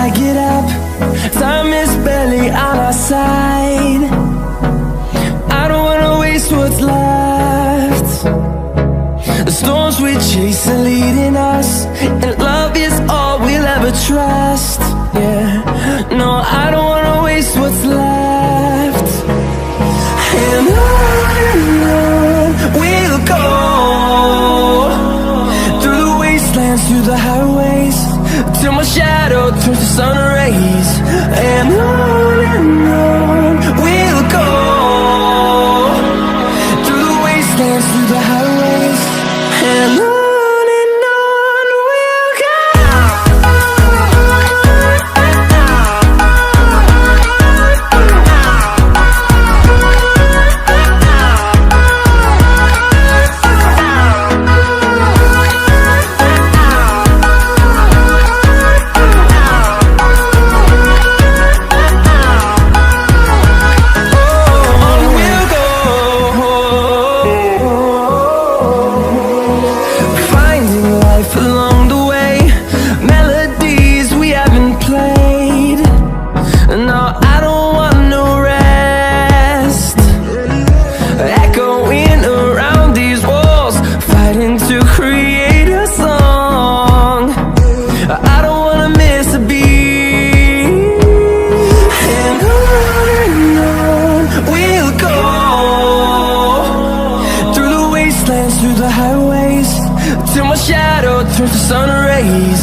I get up. Time is barely on our side. I don't wanna waste what's left. The storms we chase are leading us, and love is all we'll ever trust. Yeah, no, I don't wanna waste what's left. And on we'll go, through the wastelands, through the highways, till my shadow turns to sun rays. And on we'll go, through the wastelands, through the highways, and on. Turns to sun rays,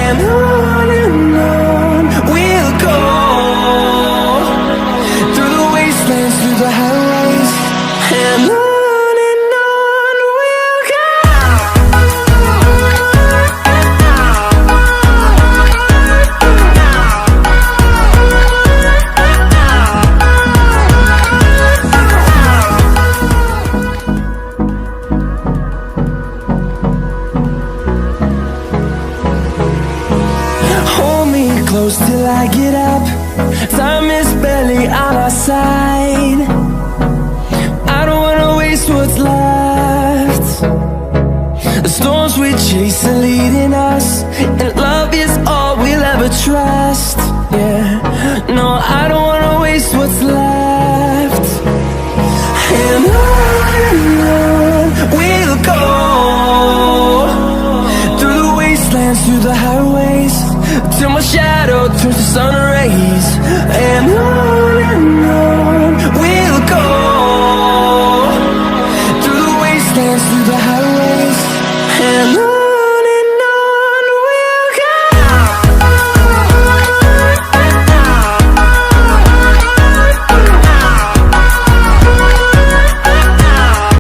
and on we'll go, through the wastelands, through the highways, and on we'll go. Close till I get up. Time is barely on our side. I don't wanna waste what's left. The storms we chase are leading us, and love is all we'll ever trust. Yeah, no, I don't wanna waste what's left. And on we'll go, through the wastelands, through the highways, till my shadow